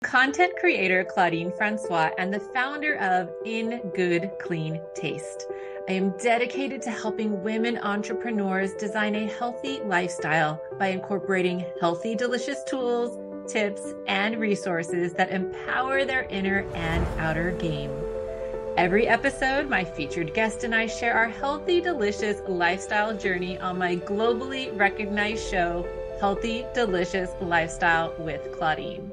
content creator Claudine Francois and the founder of In Good Clean Taste. I am dedicated to helping women entrepreneurs design a healthy lifestyle by incorporating healthy, delicious tools, tips, and resources that empower their inner and outer game. Every episode, my featured guest and I share our healthy, delicious lifestyle journey on my globally recognized show, Healthy, Delicious Lifestyle with Claudine.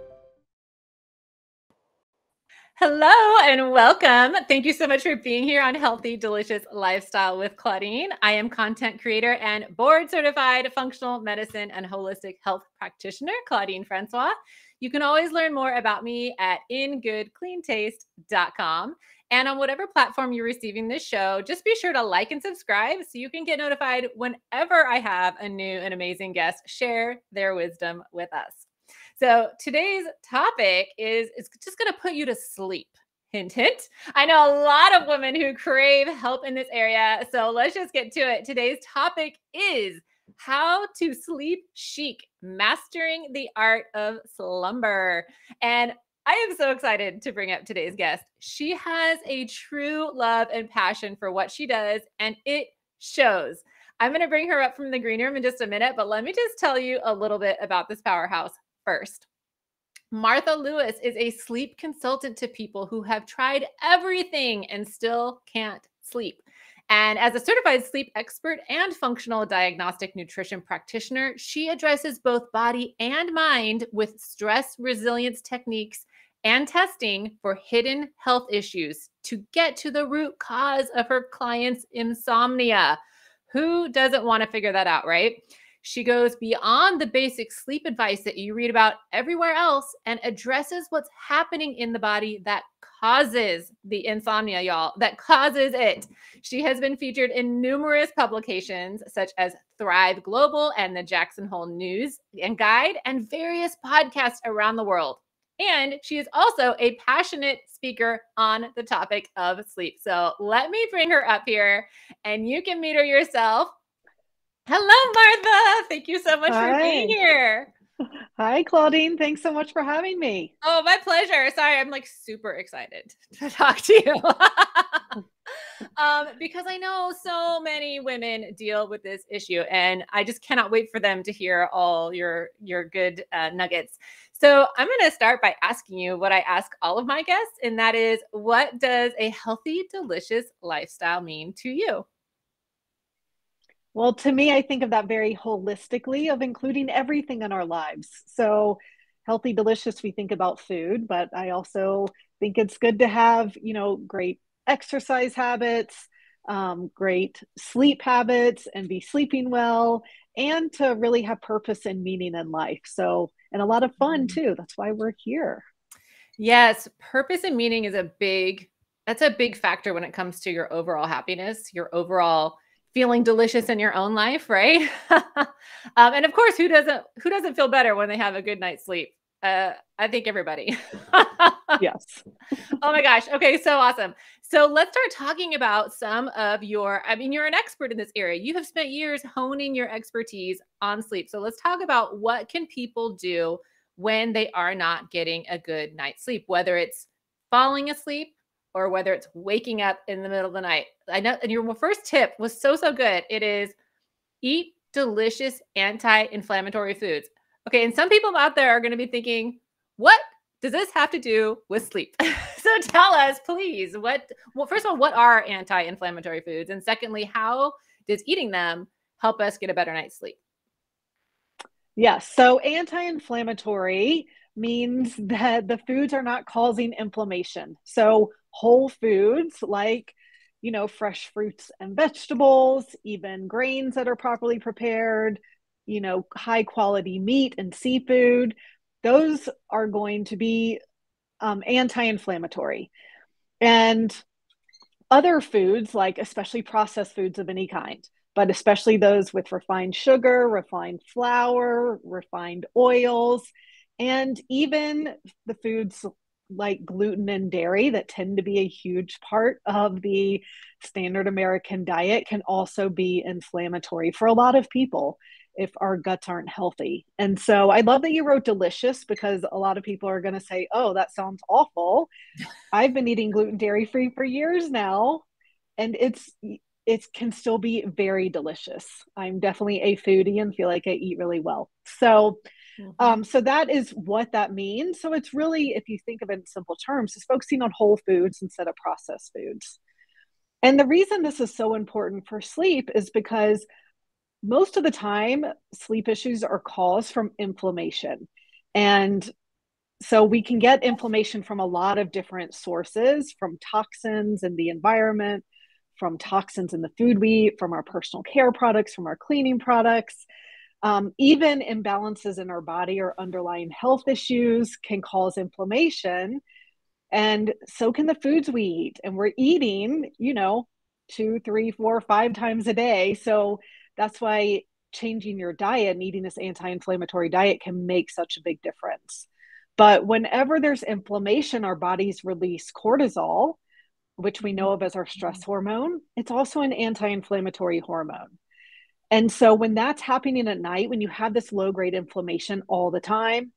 Hello and welcome. Thank you so much for being here on Healthy, Delicious Lifestyle with Claudine. I am content creator and board certified functional medicine and holistic health practitioner, Claudine Francois. You can always learn more about me at ingoodcleantaste.com. And on whatever platform you're receiving this show, just be sure to like and subscribe so you can get notified whenever I have a new and amazing guest share their wisdom with us. So today's topic is just going to put you to sleep. Hint, hint. I know a lot of women who crave help in this area. So let's just get to it. Today's topic is how to sleep chic, mastering the art of slumber. And I am so excited to bring up today's guest. She has a true love and passion for what she does, and it shows. I'm going to bring her up from the green room in just a minute, but let me just tell you a little bit about this powerhouse first. Martha Lewis is a sleep consultant to people who have tried everything and still can't sleep. And as a certified sleep expert and functional diagnostic nutrition practitioner, she addresses both body and mind with stress resilience techniques and testing for hidden health issues to get to the root cause of her clients' insomnia. Who doesn't want to figure that out, right? She goes beyond the basic sleep advice that you read about everywhere else and addresses what's happening in the body that causes the insomnia, y'all, that causes it. She has been featured in numerous publications such as Thrive Global and the Jackson Hole News and Guide and various podcasts around the world. And she is also a passionate speaker on the topic of sleep. So let me bring her up here and you can meet her yourself. Hello, Martha. Thank you so much for being here. Hi, Claudine. Thanks so much for having me. Oh, my pleasure. Sorry, I'm like super excited to talk to you. Because I know so many women deal with this issue, and I just cannot wait for them to hear all your good nuggets. So I'm going to start by asking you what I ask all of my guests, and that is, what does a healthy, delicious lifestyle mean to you? Well, to me, I think of that very holistically, of including everything in our lives. So healthy, delicious, we think about food, but I also think it's good to have, great exercise habits, great sleep habits, and be sleeping well, and to really have purpose and meaning in life. So, and a lot of fun too. That's why we're here. Yes, purpose and meaning is that's a big factor when it comes to your overall happiness, your overall feeling delicious in your own life, right? And of course, who doesn't feel better when they have a good night's sleep? I think everybody. Yes. Oh my gosh. Okay, so awesome. So let's start talking about some of you're an expert in this area. You have spent years honing your expertise on sleep. So let's talk about what can people do when they are not getting a good night's sleep, whether it's falling asleep or whether it's waking up in the middle of the night. I know, and your first tip was so good. It is eat delicious anti-inflammatory foods. Okay, and some people out there are going to be thinking, what does this have to do with sleep? So tell us, please, first of all, what are anti-inflammatory foods? And secondly, how does eating them help us get a better night's sleep? Yes. So anti-inflammatory means that the foods are not causing inflammation. So whole foods like, fresh fruits and vegetables, even grains that are properly prepared, high quality meat and seafood, those are going to be anti-inflammatory. And other foods, like especially processed foods of any kind, but especially those with refined sugar, refined flour, refined oils, and even the foods like gluten and dairy that tend to be a huge part of the standard American diet can also be inflammatory for a lot of people. if our guts aren't healthy. And so I love that you wrote delicious, because a lot of people are going to say, oh, that sounds awful. I've been eating gluten dairy free for years now, and it can still be very delicious. I'm definitely a foodie and feel like I eat really well. So so that is what that means. So it's really, if you think of it in simple terms, is focusing on whole foods instead of processed foods. And the reason this is so important for sleep is because most of the time, sleep issues are caused from inflammation. And so we can get inflammation from a lot of different sources, from toxins in the environment, from toxins in the food we eat, from our personal care products, from our cleaning products. Even imbalances in our body or underlying health issues can cause inflammation. And so can the foods we eat. And we're eating, 2, 3, 4, 5 times a day. So that's why changing your diet and eating this anti-inflammatory diet can make such a big difference. But whenever there's inflammation, our bodies release cortisol, which we know of as our stress hormone. It's also an anti-inflammatory hormone. And so when that's happening at night, when you have this low grade inflammation all the time,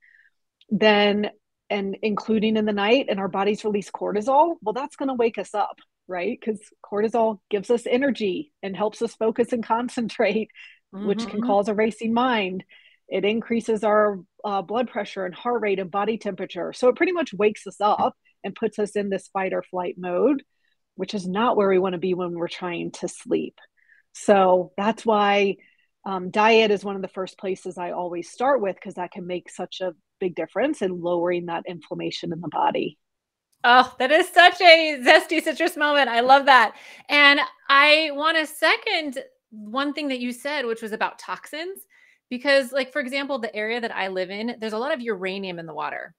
then, and including in the night, and our bodies release cortisol, well, that's going to wake us up, right? Because cortisol gives us energy and helps us focus and concentrate, which can cause a racing mind. It increases our blood pressure and heart rate and body temperature. So it pretty much wakes us up and puts us in this fight or flight mode, which is not where we want to be when we're trying to sleep. So that's why diet is one of the first places I always start with, because that can make such a big difference in lowering that inflammation in the body. Oh, that is such a zesty citrus moment. I love that. And I want to second one thing that you said, which was about toxins. Because, like, for example, the area that I live in, there's a lot of uranium in the water.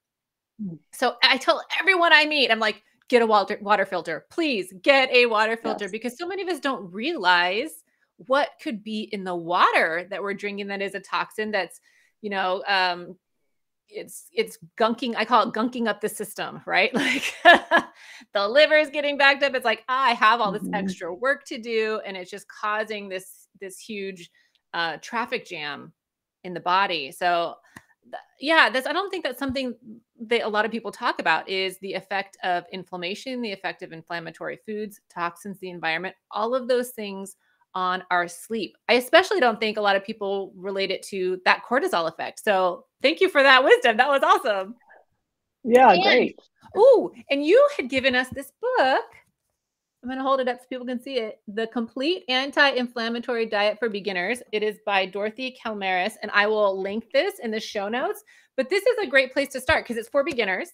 So I tell everyone I meet, I'm like, get a water filter. Please get a water filter. Yes. Because so many of us don't realize what could be in the water that we're drinking that is a toxin that's, it's gunking. I call it gunking up the system, right? Like the liver is getting backed up. It's like, I have all this extra work to do. And it's just causing this huge traffic jam in the body. So I don't think that's something that a lot of people talk about, is the effect of inflammation, the effect of inflammatory foods, toxins, the environment, all of those things on our sleep. I especially don't think a lot of people relate it to that cortisol effect. So thank you for that wisdom. That was awesome. Yeah, great. And you had given us this book. I'm going to hold it up so people can see it. The Complete Anti-Inflammatory Diet for Beginners. It is by Dorothy Kalmaris, and I will link this in the show notes. But this is a great place to start because it's for beginners,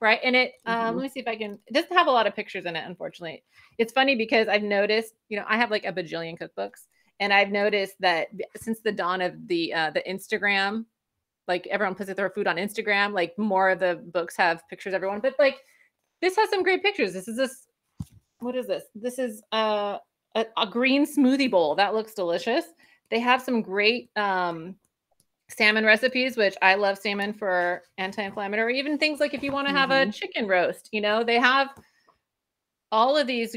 right? And it, let me see if I can, it doesn't have a lot of pictures in it, unfortunately. It's funny because I've noticed, I have like a bajillion cookbooks, and I've noticed that since the dawn of the Instagram, like everyone puts their food on Instagram, like more of the books have pictures of everyone, but like this has some great pictures. What is this? This is a green smoothie bowl. That looks delicious. They have some great salmon recipes, which I love salmon for anti-inflammatory. Even things like if you want to have a chicken roast, they have all of these.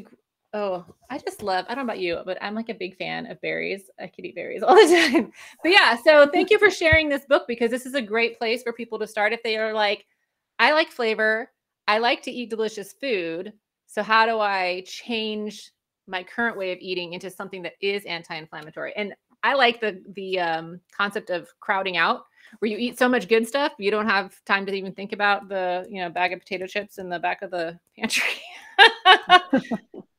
Oh, I just love, I don't know about you, but I'm like a big fan of berries. I could eat berries all the time. But yeah, so thank you for sharing this book, because this is a great place for people to start if they are like, I like flavor. I like to eat delicious food. So how do I change my current way of eating into something that is anti-inflammatory? And I like the concept of crowding out, where you eat so much good stuff, you don't have time to even think about the, bag of potato chips in the back of the pantry.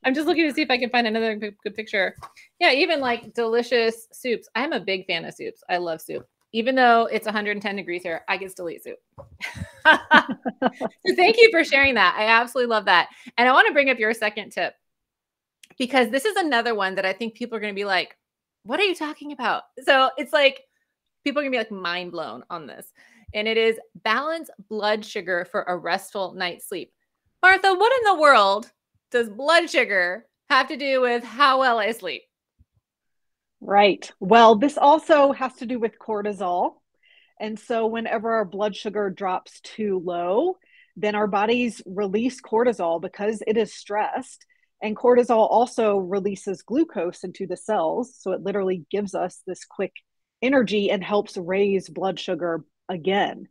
I'm just looking to see if I can find another good picture. Yeah, even like delicious soups. I'm a big fan of soups. I love soup. Even though it's 110 degrees here, I can still eat soup. So thank you for sharing that. I absolutely love that. And I want to bring up your second tip, because this is another one that I think people are going to be like, what are you talking about? So it's like, people are going to be like mind blown on this. And it is balance blood sugar for a restful night's sleep. Martha, what in the world does blood sugar have to do with how well I sleep? Right. Well, this also has to do with cortisol. And so whenever our blood sugar drops too low, then our bodies release cortisol because it is stressed. And cortisol also releases glucose into the cells. So it literally gives us this quick energy and helps raise blood sugar again.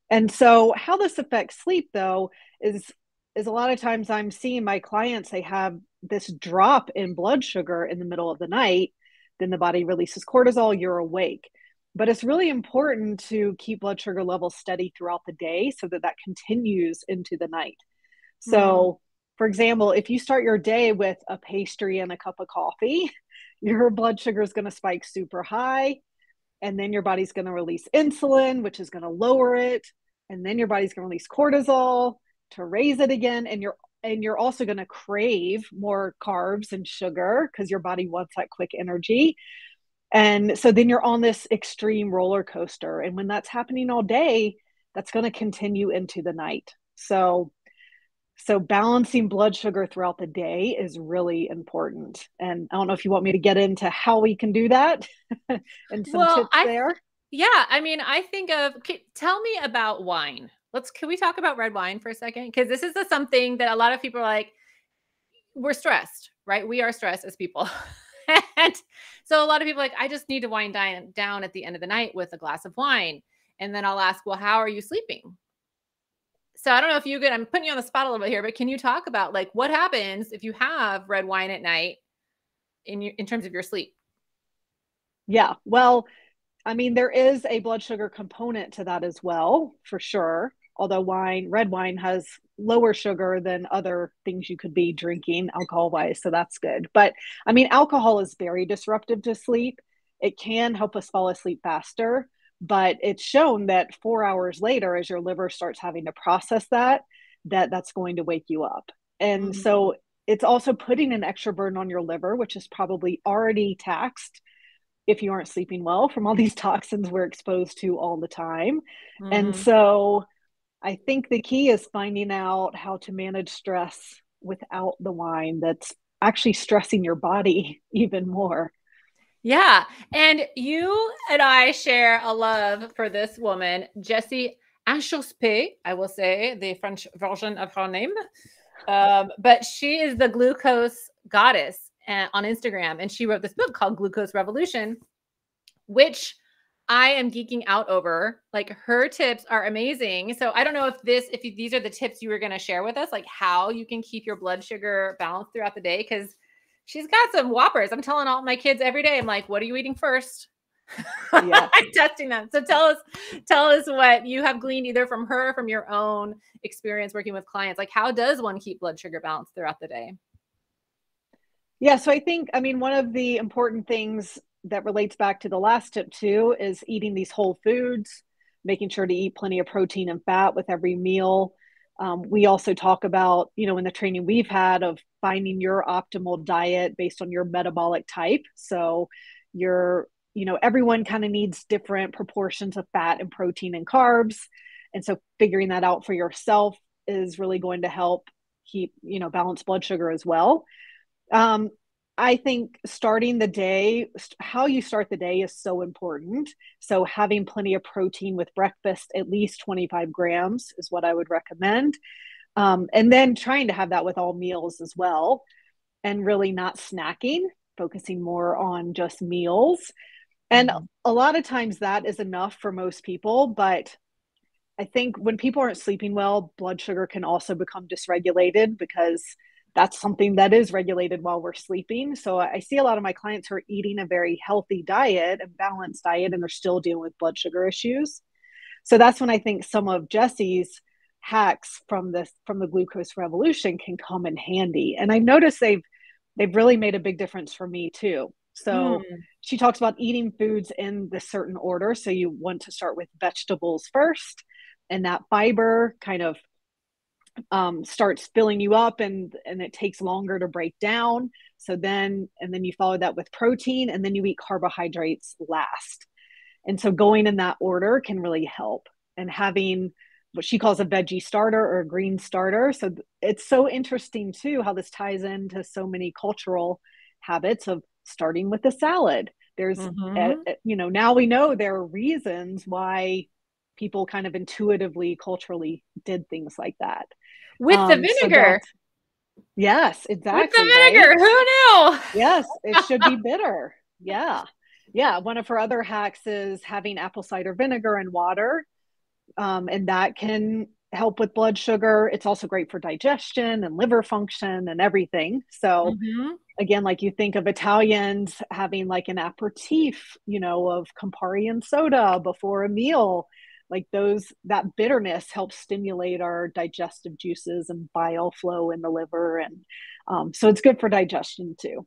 And so how this affects sleep though is a lot of times I'm seeing my clients, they have this drop in blood sugar in the middle of the night, then the body releases cortisol, you're awake. But it's really important to keep blood sugar levels steady throughout the day so that that continues into the night. Mm. So, for example, if you start your day with a pastry and a cup of coffee, your blood sugar is going to spike super high. And then your body's going to release insulin, which is going to lower it. And then your body's going to release cortisol to raise it again. And you're also going to crave more carbs and sugar because your body wants that quick energy. And so then you're on this extreme roller coaster. And when that's happening all day, that's going to continue into the night. So balancing blood sugar throughout the day is really important. And I don't know if you want me to get into how we can do that and some Well, tips there. yeah, I mean, I think of, tell me about wine. Can we talk about red wine for a second? Because this is something that a lot of people are like, we're stressed, right? We are stressed as people. And so a lot of people are like, I just need to wind down at the end of the night with a glass of wine. And then I'll ask, well, how are you sleeping? So I don't know if you could, I'm putting you on the spot a little bit here, but can you talk about like what happens if you have red wine at night in terms of your sleep? Yeah. Well, I mean, there is a blood sugar component to that as well, for sure. Although red wine has lower sugar than other things you could be drinking alcohol wise. So that's good. But I mean, alcohol is very disruptive to sleep. It can help us fall asleep faster, but it's shown that 4 hours later, as your liver starts having to process that's going to wake you up. And Mhm. so it's also putting an extra burden on your liver, which is probably already taxed if you aren't sleeping well from all these toxins we're exposed to all the time. And Mhm. so I think the key is finding out how to manage stress without the wine that's actually stressing your body even more. Yeah. And you and I share a love for this woman, Jessie Inchauspé, I will say the French version of her name. But she is the glucose goddess on Instagram. And she wrote this book called Glucose Revolution, which I am geeking out over. Like her tips are amazing. So I don't know if these are the tips you were going to share with us, like how you can keep your blood sugar balanced throughout the day. Cause she's got some whoppers. I'm telling all my kids every day, I'm like, what are you eating first? Yes. I'm testing them. So tell us what you have gleaned either from her, from your own experience working with clients. Like how does one keep blood sugar balanced throughout the day? Yeah. So I think, I mean, one of the important things that relates back to the last tip too is eating these whole foods, making sure to eat plenty of protein and fat with every meal. We also talk about, in the training we've had of finding your optimal diet based on your metabolic type. So everyone kind of needs different proportions of fat and protein and carbs. And so figuring that out for yourself is really going to help keep, balanced blood sugar as well. Um, I think starting the day, how you start the day is so important. So having plenty of protein with breakfast, at least 25 grams is what I would recommend. And then trying to have that with all meals as well, and really not snacking, focusing more on just meals. And Mhm. a lot of times that is enough for most people, but I think when people aren't sleeping well, blood sugar can also become dysregulated because that's something that is regulated while we're sleeping. So I see a lot of my clients who are eating a very healthy diet and balanced diet, and they're still dealing with blood sugar issues. So that's when I think some of Jesse's hacks from the glucose revolution can come in handy. And I noticed they've really made a big difference for me too. So Mm. she talks about eating foods in the certain order. So you want to start with vegetables first, and that fiber kind of starts filling you up, and it takes longer to break down. And then you follow that with protein, and then you eat carbohydrates last. And so going in that order can really help. And having what she calls a veggie starter or a green starter. So it's so interesting too how this ties into so many cultural habits of starting with a salad. Mhm. Now we know there are reasons why people kind of intuitively, culturally did things like that. With the So vinegar. that's, yes, With the exactly, right? vinegar. Who knew? Yes, it should be bitter. Yeah. Yeah, one of her other hacks is having apple cider vinegar and water, and that can help with blood sugar. It's also great for digestion and liver function and everything. So Hmm. again, like you think of Italians having like an aperitif, of Campari and soda before a meal, like that bitterness helps stimulate our digestive juices and bile flow in the liver. And so it's good for digestion too.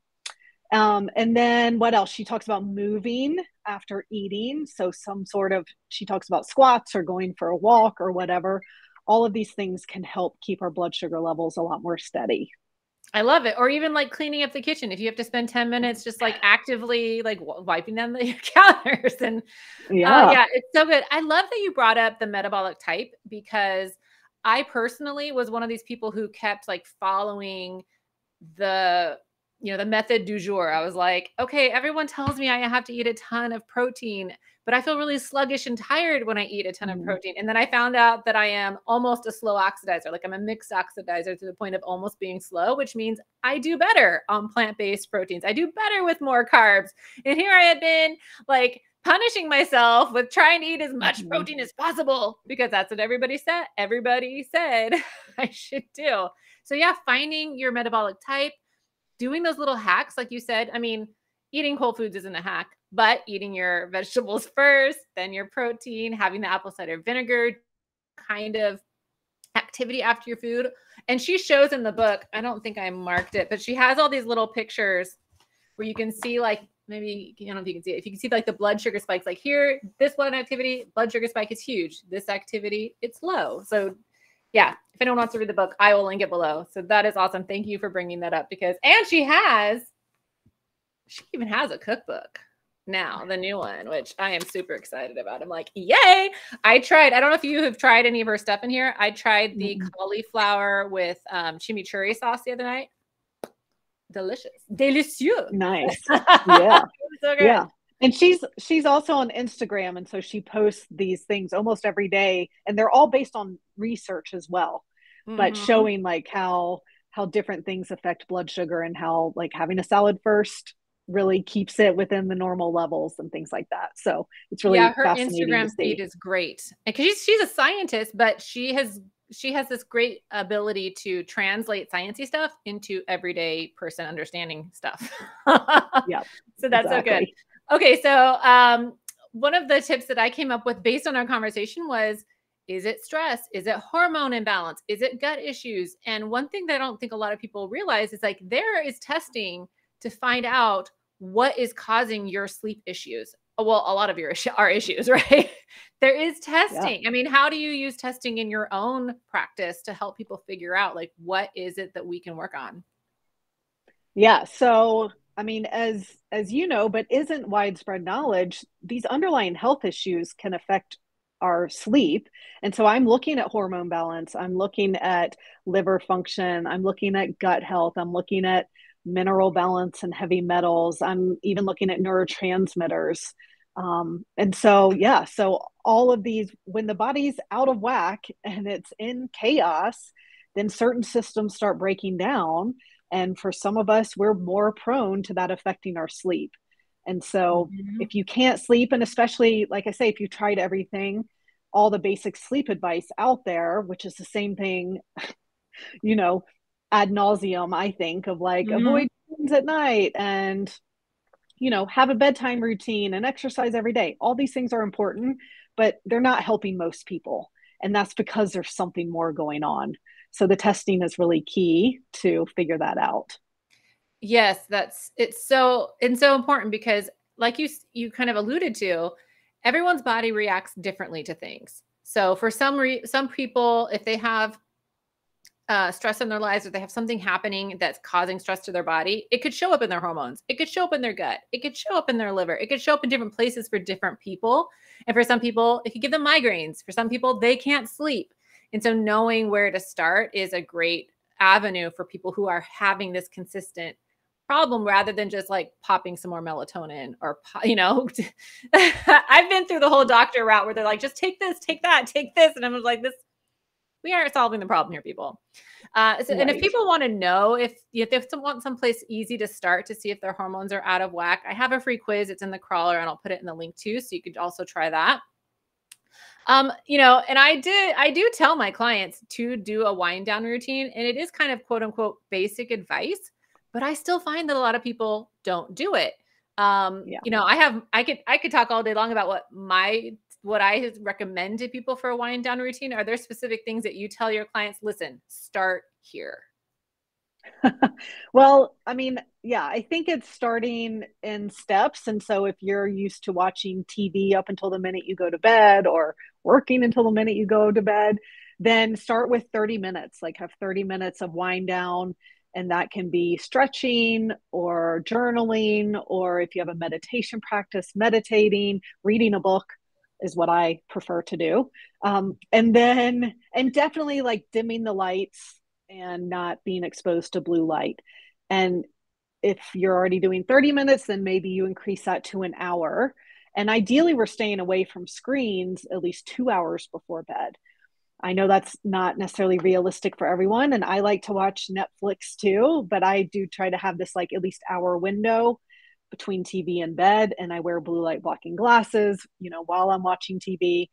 And then what else? She talks about moving after eating. So she talks about squats or going for a walk or whatever. All of these things can help keep our blood sugar levels a lot more steady. I love it. Or even like cleaning up the kitchen. If you have to spend 10 minutes just like actively like wiping down the counters and Yeah. yeah, it's so good. I love that you brought up the metabolic type because I personally was one of these people who kept like following the the method du jour. I was like, okay, everyone tells me I have to eat a ton of protein, but I feel really sluggish and tired when I eat a ton of Mm. protein. And then I found out that I am almost a slow oxidizer. Like I'm a mixed oxidizer to the point of almost being slow, which means I do better on plant-based proteins. I do better with more carbs. And here I had been like punishing myself with trying to eat as much Mhm. protein as possible because that's what everybody said. Everybody said I should do. So yeah, finding your metabolic type, doing those little hacks, like you said. I mean, eating whole foods isn't a hack, but eating your vegetables first, then your protein, having the apple cider vinegar kind of activity after your food. And she shows in the book, I don't think I marked it, but she has all these little pictures where you can see like maybe I don't know if you can see it. If you can see like the blood sugar spikes, like here, this one activity, blood sugar spike is huge. This activity, it's low. So yeah, if anyone wants to read the book, I will link it below. So that is awesome. Thank you for bringing that up because, and she even has a cookbook now, the new one, which I am super excited about. I'm like, yay. I don't know if you have tried any of her stuff in here. I tried the Mm. cauliflower with chimichurri sauce the other night. Delicious. Delicieux. Nice. Yeah. So good. Yeah. And she's also on Instagram, and so she posts these things almost every day, and they're all based on research as well, but Mm-hmm. showing like how different things affect blood sugar and how like having a salad first really keeps it within the normal levels and things like that. So it's Yeah, really her fascinating to Instagram feed see. is great. And because she's a scientist, but she has this great ability to translate sciencey stuff into everyday person understanding stuff. Yeah, So that's so good. exactly. Okay, so one of the tips that I came up with based on our conversation was, is it stress? Is it hormone imbalance? Is it gut issues? And one thing that I don't think a lot of people realize is like there is testing to find out what is causing your sleep issues. Well, a lot of your are issues, right? There is Yeah. testing. I mean, how do you use testing in your own practice to help people figure out like what is it that we can work on? Yeah. So, I mean, as you know, but isn't widespread knowledge, these underlying health issues can affect our sleep. And so I'm looking at hormone balance, I'm looking at liver function, I'm looking at gut health, I'm looking at mineral balance and heavy metals, I'm even looking at neurotransmitters. And so, yeah, so all of these, when the body's out of whack and it's in chaos, then certain systems start breaking down, and for some of us, we're more prone to that affecting our sleep. And so, Mhm. if you can't sleep, and especially, like I say, if you tried everything, all the basic sleep advice out there, which is the same thing, you know, ad nauseum, I think, of like Mhm. avoid screens at night and, have a bedtime routine and exercise every day. All these things are important, but they're not helping most people. And that's because there's something more going on. So the testing is really key to figure that out. Yes, it's so important because like you kind of alluded to, everyone's body reacts differently to things. So for some people, if they have stress in their lives or they have something happening that's causing stress to their body, it could show up in their hormones. It could show up in their gut. It could show up in their liver. It could show up in different places for different people. And for some people, it could give them migraines. For some people, they can't sleep. And so knowing where to start is a great avenue for people who are having this consistent problem rather than just like popping some more melatonin or I've been through the whole doctor route where they're like just take this, take that, take this, and I was like we aren't solving the problem here, people. And if Right. people want to know if they want someplace easy to start to see if their hormones are out of whack, I have a free quiz. It's in the crawler, and I'll put it in the link too, so you could also try that. And I do tell my clients to do a wind down routine, and it is kind of quote unquote basic advice, but I still find that a lot of people don't do it. Yeah. I could talk all day long about what I recommend to people for a wind down routine. Are there specific things that you tell your clients, listen, start here? Well, I mean, yeah, I think it's starting in steps. And so if you're used to watching TV up until the minute you go to bed or working until the minute you go to bed, then start with 30 minutes, like have 30 minutes of wind down. And that can be stretching or journaling, or if you have a meditation practice, meditating, reading a book is what I prefer to do. And definitely like dimming the lights and not being exposed to blue light. And if you're already doing 30 minutes, then maybe you increase that to an hour. And ideally, we're staying away from screens at least 2 hours before bed. I know that's not necessarily realistic for everyone. And I like to watch Netflix too, but I do try to have this like at least hour window between TV and bed. And I wear blue light blocking glasses, while I'm watching TV.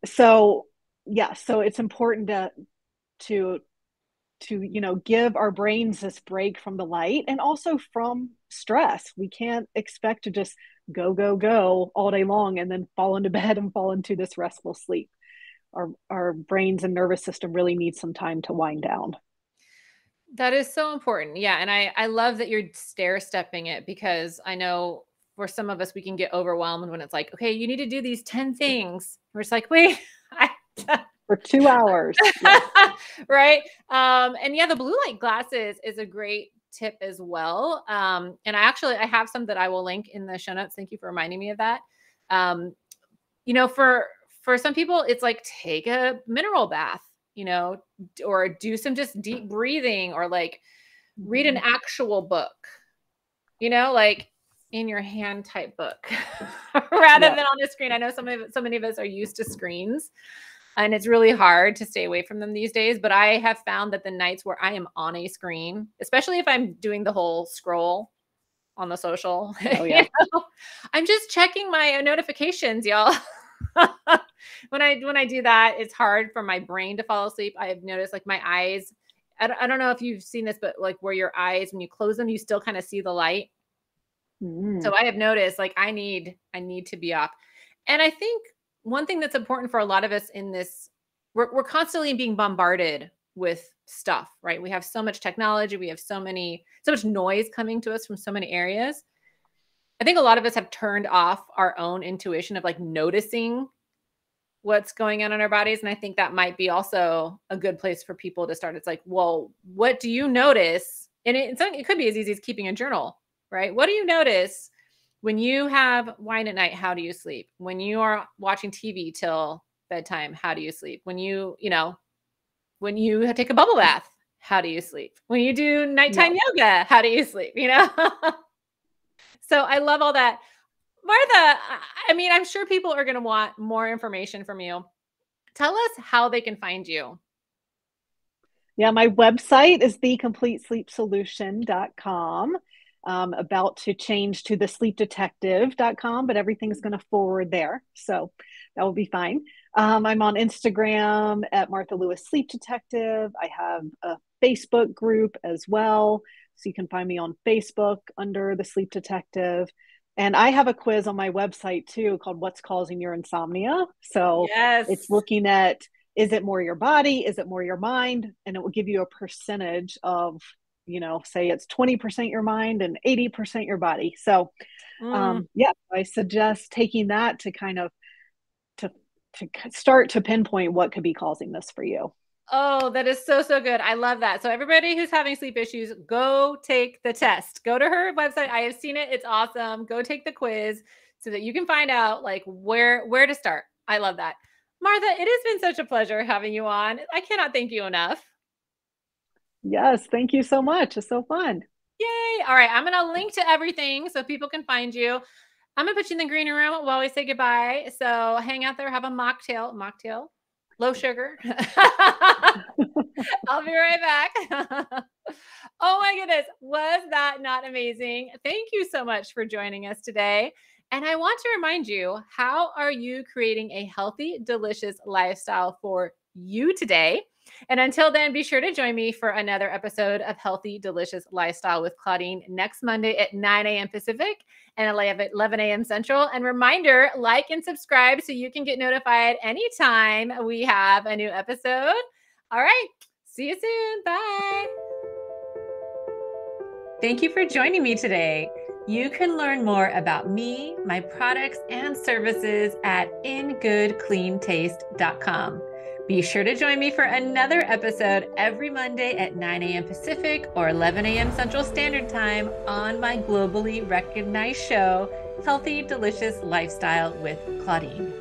So yeah, so it's important to give our brains this break from the light and also from stress. We can't expect to just go all day long and then fall into bed and fall into this restful sleep. Our brains and nervous system really need some time to wind down. That is so important. Yeah. And I love that you're stair stepping it, because I know for some of us, we can get overwhelmed when it's like, okay, you need to do these 10 things. We're just like, wait, I, For 2 hours. Yes. right. And yeah, the blue light glasses is a great tip as well. And I have some that I will link in the show notes. Thank you for reminding me of that. Um, for some people, it's like take a mineral bath, or do some just deep breathing, or like read an actual book, like in your hand type book rather than on the screen. I know so many of us are used to screens, and it's really hard to stay away from them these days. But I have found that the nights where I am on a screen, especially if I'm doing the whole scroll on the social, Oh yeah. I'm just checking my notifications, y'all. When I do that, it's hard for my brain to fall asleep. I have noticed like my eyes, I don't know if you've seen this, but like where your eyes, when you close them, you still kind of see the light. So I have noticed like I need to be up. And I think one thing that's important for a lot of us in this, we're constantly being bombarded with stuff, right? We have so much technology. We have so much noise coming to us from so many areas. I think a lot of us have turned off our own intuition of like noticing what's going on in our bodies. And I think that might be also a good place for people to start. It's like, well, what do you notice? And it could be as easy as keeping a journal, right? What do you notice when you have wine at night? How do you sleep? When you are watching TV till bedtime, how do you sleep? When when you take a bubble bath, how do you sleep? When you do nighttime yoga, how do you sleep? So I love all that. Martha, I mean, I'm sure people are going to want more information from you. Tell us how they can find you. Yeah, my website is thecompletesleepsolution.com. About to change to thesleepdetective.com, but everything's going to forward there. So that will be fine. I'm on Instagram at Martha Lewis Sleep Detective. I have a Facebook group as well. So you can find me on Facebook under the Sleep Detective. And I have a quiz on my website too called What's Causing Your Insomnia? So it's looking at, is it more your body? Is it more your mind? And it will give you a percentage of, say it's 20% your mind and 80% your body. So I suggest taking that to kind of to start to pinpoint what could be causing this for you. Oh, that is so, so good. I love that. So everybody who's having sleep issues, go take the test. Go to her website. I have seen it. It's awesome. Go take the quiz so that you can find out like where to start. I love that. Martha, it has been such a pleasure having you on. I cannot thank you enough. Yes, thank you so much. It's so fun. Yay. All right. I'm going to link to everything so people can find you. I'm going to put you in the green room while we say goodbye. So hang out there, have a mocktail. Mocktail? Low sugar. I'll be right back. Oh my goodness. Was that not amazing? Thank you so much for joining us today. And I want to remind you, how are you creating a healthy, delicious lifestyle for you today? And until then, be sure to join me for another episode of Healthy, Delicious Lifestyle with Claudine next Monday at 9 a.m. Pacific and 11 a.m. Central. And reminder, like and subscribe so you can get notified anytime we have a new episode. All right. See you soon. Bye. Thank you for joining me today. You can learn more about me, my products, and services at ingoodcleantaste.com. Be sure to join me for another episode every Monday at 9 a.m. Pacific or 11 a.m. Central Standard Time on my globally recognized show, Healthy Delicious Lifestyle with Claudine.